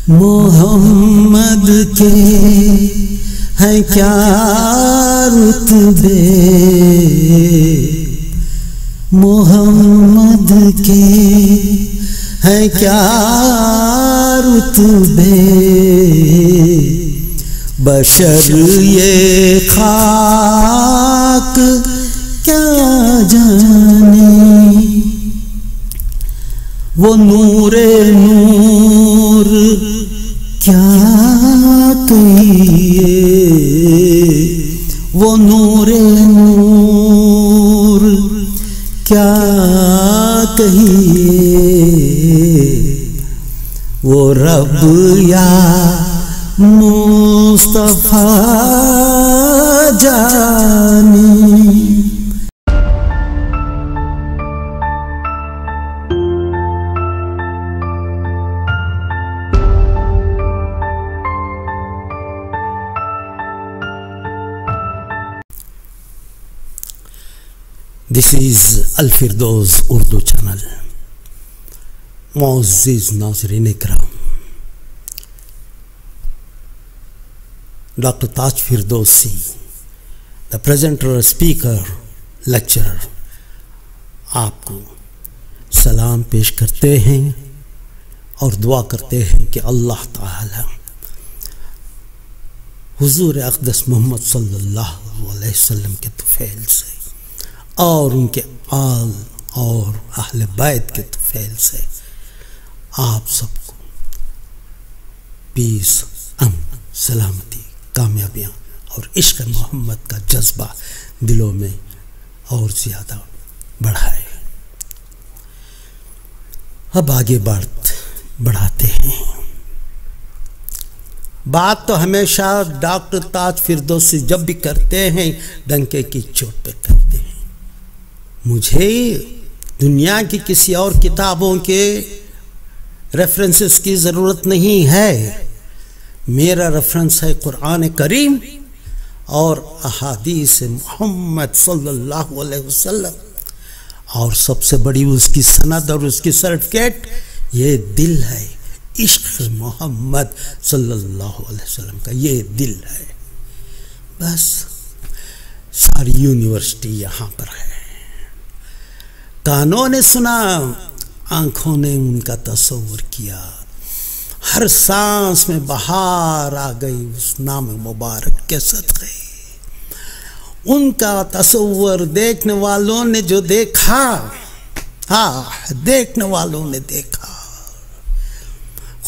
محمد کے ہیں کیا رتبے، محمد کے ہیں کیا رتبے، بشر یہ خاک کیا جانے، وہ نور نور کیا کہیے، وہ نور نور کیا کہیے، وہ رب یا مصطفیٰ جانے۔ This is الفردوس اردو چینل۔ معزز ناظرین اکرام، ڈاکٹر تاج فردوسی، دا پریزنٹر، اسپیکر، لیکچرر، آپ کو سلام پیش کرتے ہیں اور دعا کرتے ہیں کہ اللہ تعالی حضور اقدس محمد صلی اللہ علیہ وسلم کے طفیل سے اور ان کے آل اور اہل بیت کے طفیل سے آپ سب کو پیس، امن، سلامتی، کامیابیاں اور عشق محمد کا جذبہ دلوں میں اور زیادہ بڑھائے۔ اب آگے بڑھاتے ہیں۔ بات تو ہمیشہ ڈاکٹر تاج فردوسی جب بھی کرتے ہیں ڈنکے کی چوٹ پہ کرتے ہیں۔ مجھے دنیا کی کسی اور کتابوں کے ریفرنسز کی ضرورت نہیں ہے، میرا ریفرنس ہے قرآن کریم اور احادیث محمد صلی اللہ علیہ وسلم، اور سب سے بڑی اس کی سند اور اس کی سرٹیفکیٹ یہ دل ہے، عشق محمد صلی اللہ علیہ وسلم کا یہ دل ہے۔ بس ساری یونیورسٹی یہاں پر ہے، کانوں نے سنا، آنکھوں نے ان کا تصور کیا، ہر سانس میں بہار آ گئی اس نام مبارک کے صدقے۔ ان کا تصور دیکھنے والوں نے جو دیکھا، دیکھنے والوں نے دیکھا،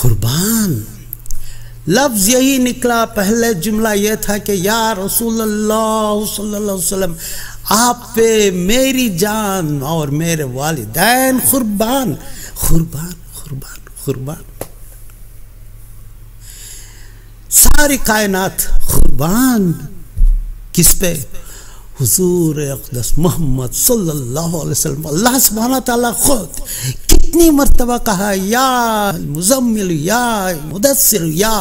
قربان لفظ یہی نکلا، پہلے جملہ یہ تھا کہ یا رسول اللہ صلی اللہ علیہ وسلم، آپ پہ میری جان اور میرے والدین قربان، قربان، قربان، قربان، ساری کائنات قربان، کس پہ؟ حضور اقدس محمد صلی اللہ علیہ وسلم۔ اللہ سبحانہ تعالیٰ خود کتنی مرتبہ کہا یا مزمل، یا مدثر، یا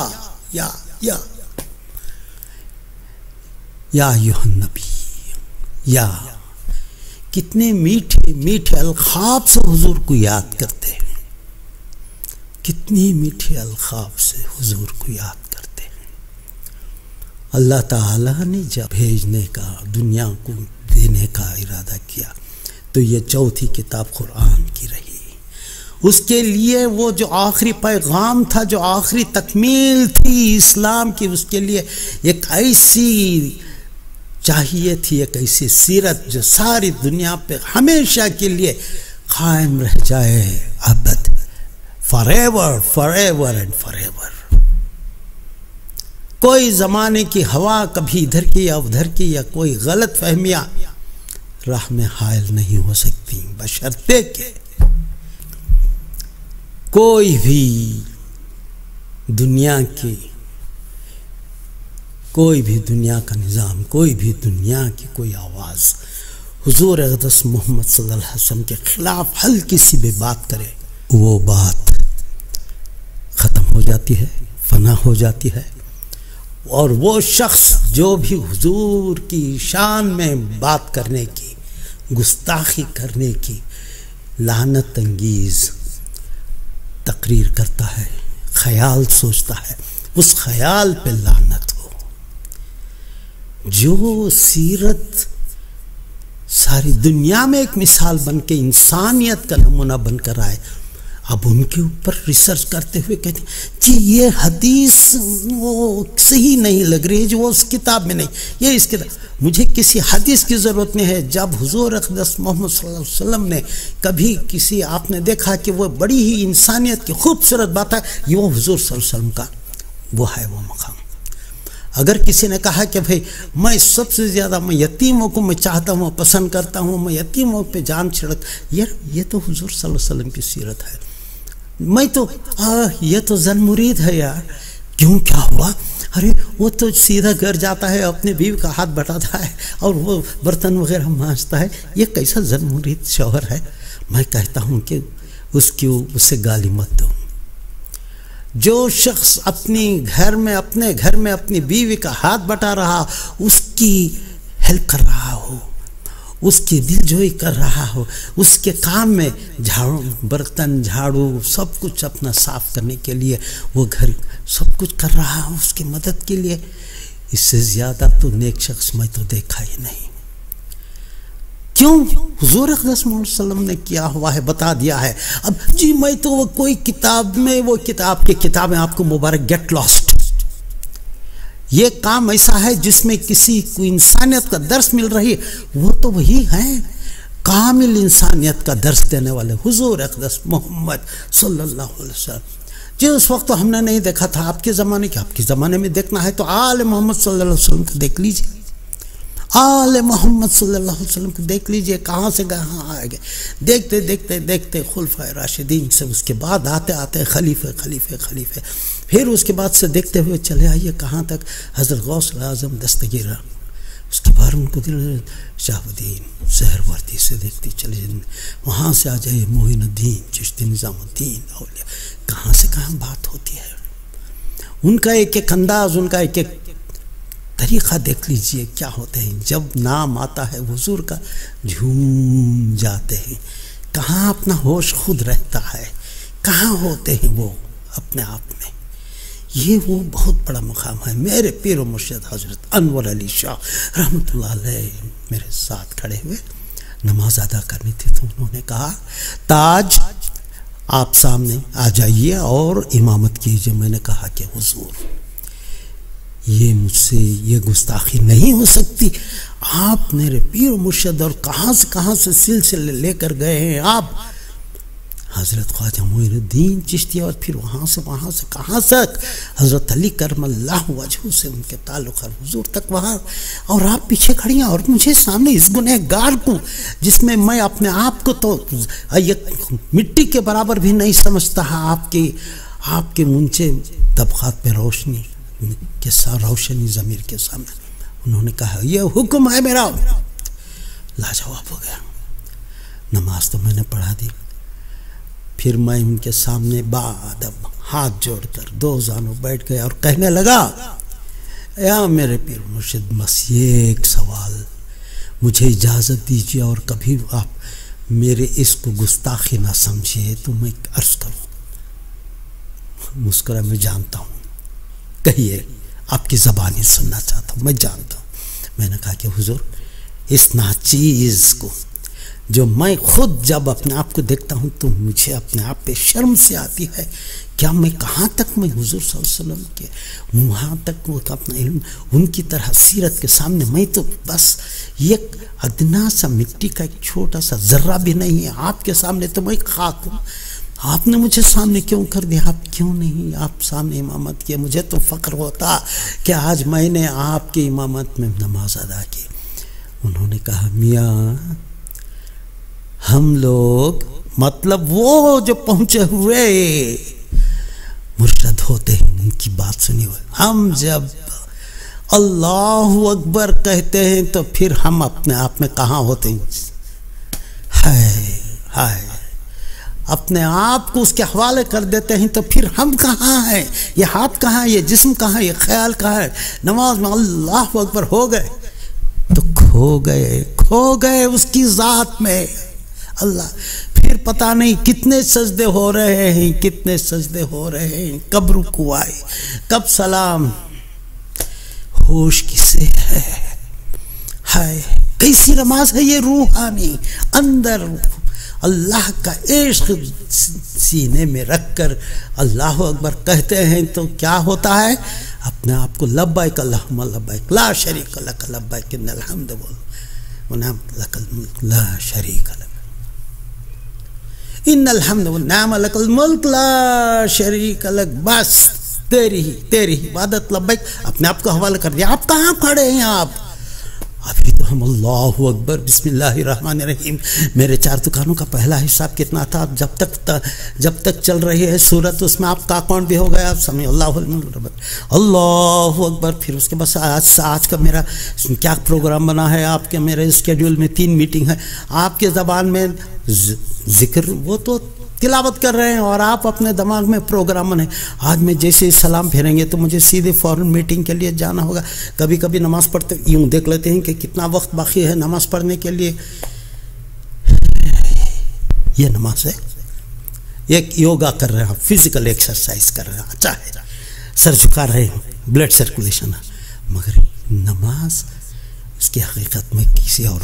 ایھا النبی، یا کتنے میٹھے میٹھے القاب سے حضور کو یاد کرتے ہیں، کتنی میٹھے القاب سے حضور کو یاد کرتے ہیں۔ اللہ تعالیٰ نے جب بھیجنے کا، دنیا کو دینے کا ارادہ کیا تو یہ چوتھی کتاب قرآن کی رہی، اس کے لیے وہ جو آخری پیغام تھا، جو آخری تکمیل تھی اسلام کی، اس کے لیے ایک ایسی چاہیے تھی، ایک ایسی سیرت جو ساری دنیا پہ ہمیشہ کے لیے قائم رہ جائے، ابد، forever and forever۔ کوئی زمانے کی ہوا کبھی ادھر کی یا ادھر کی، یا کوئی غلط فہمیاں راہ میں حائل نہیں ہو سکتی، بشرطے کہ کوئی بھی دنیا کی، کوئی بھی دنیا کا نظام، کوئی بھی دنیا کی کوئی آواز حضور اقدس محمد صلی اللہ علیہ وسلم کے خلاف ہلکی سی بھی بات کرے، وہ بات ختم ہو جاتی ہے، فنا ہو جاتی ہے، اور وہ شخص جو بھی حضور کی شان میں بات کرنے کی، گستاخی کرنے کی لعنت انگیز تقریر کرتا ہے، خیال سوچتا ہے اس خیال پہ لعنت ہو۔ جو سیرت ساری دنیا میں ایک مثال بن کے انسانیت کا نمونہ بن کر آئے، اب ان کے اوپر ریسرچ کرتے ہوئے کہتے ہیں جی یہ حدیث وہ صحیح نہیں لگ رہی ہے، جو اس کتاب میں نہیں، یہ اس کتاب۔ مجھے کسی حدیث کی ضرورت نہیں ہے۔ جب حضور اقدس محمد صلی اللہ علیہ وسلم نے کبھی کسی آپ نے دیکھا کہ وہ بڑی ہی انسانیت کی خوبصورت بات ہے، یہ وہ حضور صلی اللہ علیہ وسلم کا وہ ہے وہ مقام۔ اگر کسی نے کہا کہ بھئی میں سب سے زیادہ میں یتیموں کو میں چاہتا ہوں، پسند کرتا ہوں، میں یتیموں پہ جان چھڑک، یہ تو حضور صلی اللہ علیہ وسلم کی سیرت ہے۔ میں تو یہ تو زن مرید ہے یار، کیوں کیا ہوا؟ ارے وہ تو سیدھا گھر جاتا ہے، اپنے بیوی کا ہاتھ بٹاتا ہے اور وہ برتن وغیرہ مانجتا ہے، یہ کیسا زن مرید شوہر ہے؟ میں کہتا ہوں کہ اسے گالی مت دو۔ جو شخص اپنے گھر میں اپنی بیوی کا ہاتھ بٹا رہا، اس کی ہیلپ کر رہا ہو، اس کی دل جوئی کر رہا ہو، اس کے کام میں برتن جھاڑو سب کچھ اپنا صاف کرنے کے لیے وہ گھر سب کچھ کر رہا ہو اس کی مدد کے لیے، اس سے زیادہ تو نیک شخص میں تو دیکھا ہی نہیں۔ کیوں؟ حضور اقدس صلی اللہ علیہ وسلم نے کیا ہوا ہے بتا دیا ہے۔ اب جی میں تو وہ کوئی کتاب میں وہ کتابیں آپ کو مبارک گیٹ لاسٹ۔ یہ کام ایسا ہے جس میں کسی کو انسانیت کا درس مل رہی ہے، وہ تو وہی ہے کامل انسانیت کا درس دینے والے حضور اقدس محمد صلی اللہ علیہ وسلم۔ جی اس وقت تو ہم نے نہیں دیکھا تھا، آپ کے زمانے میں دیکھنا ہے تو آل محمد صلی اللہ علیہ وسلم کو دیکھ لیجئے، آل محمد صلی اللہ علیہ وسلم کو دیکھ لیجئے، کہاں سے کہاں آئے گئے، دیکھتے خلفائے راشدین سے، اس کے بعد آتے خلیفے، پھر اس کے بعد سے دیکھتے ہوئے چلے آئیے کہاں تک، حضرت غوث اعظم دستگیر، اس کے بعد ان کو شہاب الدین سہروردی سے دیکھتے چلے جائیں، وہاں سے آ جائے معین الدین چشتی، نظام الدین، اولیاء، کہاں سے کہاں بات ہوتی ہے۔ ان کا ایک انداز، ان کا ایک طریقہ دیکھ لیجئے کیا ہوتے ہیں۔ جب نام آتا ہے حضور کا جھوم جاتے ہیں، کہاں اپنا ہوش خود رہتا ہے، کہاں ہوتے ہیں وہ اپنے آپ میں۔ یہ وہ بہت بڑا مقام ہے۔ میرے پیر و مرشد حضرت انور علی شاہ رحمۃ اللہ علیہ میرے ساتھ کھڑے ہوئے، نماز ادا کرنی تھی تو انہوں نے کہا تاج آپ سامنے آ جائیے اور امامت کیجیے۔ میں نے کہا کہ حضور یہ مجھ سے یہ گستاخی نہیں ہو سکتی، آپ میرے پیر و مرشد اور کہاں سے سلسلے لے کر گئے ہیں آپ، حضرت خواجہ معین الدین چشتی، اور پھر وہاں سے کہاں تک حضرت علی کرم اللہ وجہہ سے ان کے تعلق حضور تک وہاں، اور آپ پیچھے کھڑی ہیں اور مجھے سامنے اس گنہگار کو جس میں میں اپنے آپ کو تو مٹی کے برابر بھی نہیں سمجھتا، آپ کے منچے طبقات پہ روشنی کے ساتھ روشنی ضمیر کے سامنے انہوں نے کہا یہ حکم ہے میرا۔ لاجواب ہو گیا۔ نماز تو میں نے پڑھا دی، پھر میں ان کے سامنے ادب ہاتھ جوڑ کر دو زانوں بیٹھ گیا اور کہنے لگا یا میرے پیر مرشد بس یہ ایک سوال، مجھے اجازت دیجیے اور کبھی آپ میرے اس کو گستاخی نہ سمجھیے تو میں عرض کروں۔ مسکرا میں جانتا ہوں، کہیے آپ کی زبانی سننا چاہتا ہوں، میں جانتا ہوں۔ میں نے کہا کہ حضور اس ناچیز کو جو میں خود جب اپنے آپ کو دیکھتا ہوں تو مجھے اپنے آپ پہ شرم سے آتی ہے، کیا میں کہاں تک میں حضور صلی اللہ علیہ وسلم کے وہاں تک وہ اپنا علم ان کی طرح سیرت کے سامنے میں تو بس ایک ادنا سا مٹی کا ایک چھوٹا سا ذرہ بھی نہیں ہے، آپ کے سامنے تو میں خاک ہوں۔ آپ نے مجھے سامنے کیوں کر دیا؟ آپ کیوں نہیں آپ سامنے امامت کیا؟ مجھے تو فخر ہوتا کہ آج میں نے آپ کی امامت میں نماز ادا کی۔ انہوں نے کہا میاں ہم لوگ مطلب وہ جو پہنچے ہوئے مرشد ہوتے ہیں ان کی بات سنی ہوئے، ہم جب اللہ اکبر کہتے ہیں تو پھر ہم اپنے آپ میں کہاں ہوتے ہیں؟ ہائے اپنے آپ کو اس کے حوالے کر دیتے ہیں تو پھر ہم کہاں ہیں؟ یہ ہاتھ کہاں ہے؟ یہ جسم کہاں ہے؟ یہ خیال کہاں ہے؟ نماز میں اللہ اکبر ہو گئے تو کھو گئے اس کی ذات میں اللہ۔ پھر پھر پتہ نہیں کتنے سجدے ہو رہے ہیں، کتنے سجدے ہو رہے ہیں، کب رکوع آئے، کب سلام، ہوش کسے ہے؟ ہائے کیسی نماز ہے یہ روحانی، اندر اللہ کا عشق سینے میں رکھ کر اللہ اکبر کہتے ہیں تو کیا ہوتا ہے؟ اپنے آپ کو لبیک اللہم لبیک لا شریک لک لبیک ان الحمد والنعمت لک الملک لا شریک لک ان الحمد والنعمت لک الملک لا شریک لک، بس تیری ہی عبادت لبیک، اپنے آپ کو حوالہ کر دیا۔ آپ کہاں کھڑے ہیں؟ آپ ابھی تو ہم اللہ اکبر بسم اللہ الرحمن الرحیم، میرے 4 دکانوں کا پہلا حساب کتنا تھا، جب تک چل رہی ہے صورت اس میں آپ کا اکاؤنٹ بھی ہو گیا، سمع اللہ اللہ اکبر۔ پھر اس کے بعد آج کا میرا کیا پروگرام بنا ہے، آپ کے میرے اسکیڈول میں 3 میٹنگ ہے، آپ کے زبان میں ذکر وہ تو تلاوت کر رہے ہیں اور آپ اپنے دماغ میں پروگرام بنے۔ آج میں جیسے سلام پھیریں گے تو مجھے سیدھے فوراً میٹنگ کے لیے جانا ہوگا۔ کبھی کبھی نماز پڑھتے یوں دیکھ لیتے ہیں کہ کتنا وقت باقی ہے نماز پڑھنے کے لیے، یہ نماز ہے، ایک یوگا کر رہے ہیں، فزیکل ایکسرسائز کر رہے ہیں، اچھا ہے، سر جھکا رہے ہیں، بلڈ سرکولیشن ہے، مگر نماز اس کی حقیقت میں کسی اور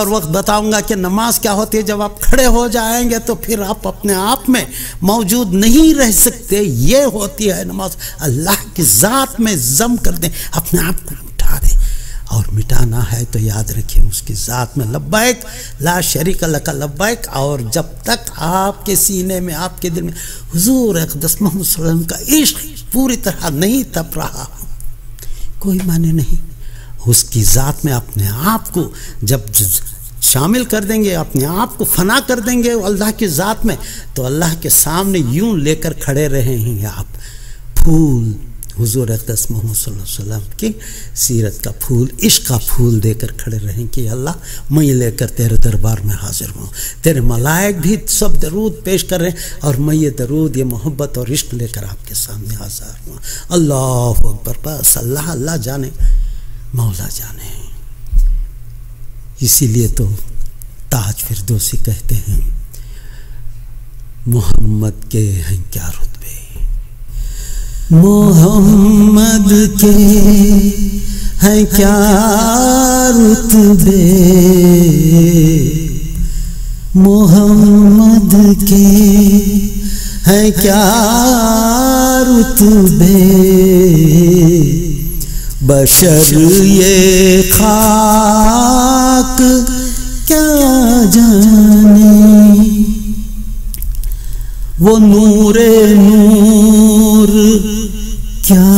وقت بتاؤں گا کہ نماز کیا ہوتی ہے۔ جب آپ کھڑے ہو جائیں گے تو پھر آپ اپنے آپ میں موجود نہیں رہ سکتے، یہ ہوتی ہے نماز۔ اللہ کی ذات میں ضم کر دیں، اپنے آپ کو مٹا دیں، اور مٹانا ہے تو یاد رکھیں اس کی ذات میں لبیک لا شریک لک لبیک۔ اور جب تک آپ کے سینے میں، آپ کے دل میں حضور اقدس محمد صلی اللہ علیہ وسلم کا عشق پوری طرح نہیں تپ رہا، کوئی معنی نہیں۔ اس کی ذات میں اپنے آپ کو جب شامل کر دیں گے، اپنے آپ کو فنا کر دیں گے اللہ کی ذات میں، تو اللہ کے سامنے یوں لے کر کھڑے رہے ہیں آپ، پھول حضور اقدس محمد صلی اللہ علیہ وسلم کی سیرت کا پھول، عشق کا پھول دے کر کھڑے رہیں کہ اللہ میں لے کر تیرے دربار میں حاضر ہوں، تیرے ملائک بھی سب درود پیش کر رہے ہیں، اور میں یہ درود، یہ محبت اور عشق لے کر آپ کے سامنے حاضر ہوں۔ اللہ اکبر، بس اللہ جانے، مولا جانے۔ اسی لیے تو تاج فردوسی کہتے ہیں محمد کے ہیں کیا رتبے، محمد کے ہیں کیا رتبے، محمد کے ہیں کیا رتبے، بشر یہ خاک کیا جانے، وہ نور کیا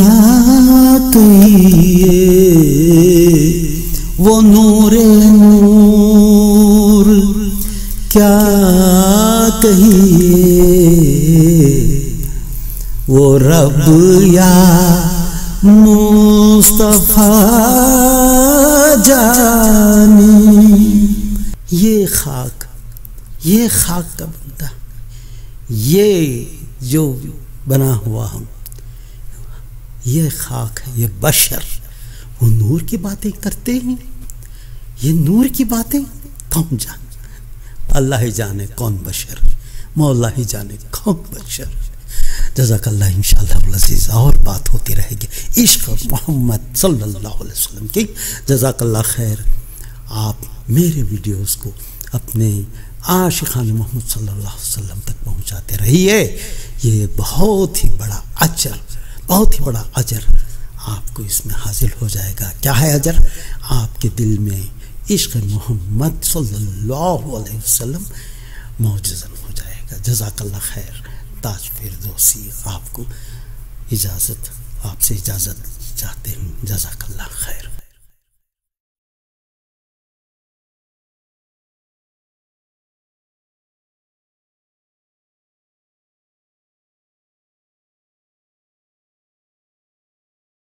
کہیے، وہ نور کیا کہیے، وہ رب یا مصطفیٰ جانی۔ یہ خاک کا بندہ، یہ جو بنا ہوا ہم، یہ خاک ہے، یہ بشر، وہ نور کی باتیں کرتے ہیں، یہ نور کی باتیں کون جانے، اللہ ہی جانے کون بشر، مولا ہی جانے کون بشر۔ جزاک اللہ، انشاءاللہ العزیز اور بات ہوتی رہے گی عشق محمد صلی اللہ علیہ وسلم کی۔ جزاک اللہ خیر۔ آپ میرے ویڈیوز کو اپنے عاشقان محمد صلی اللہ علیہ وسلم تک پہنچاتے رہیے، یہ بہت ہی بڑا اجر آپ کو اس میں حاصل ہو جائے گا۔ کیا ہے اجر؟ آپ کے دل میں عشق محمد صلی اللہ علیہ وسلم معجزن ہو جائے گا۔ جزاک اللہ خیر۔ تاج فردوسی آپ سے اجازت چاہتے ہیں۔ جزاک اللہ خیر۔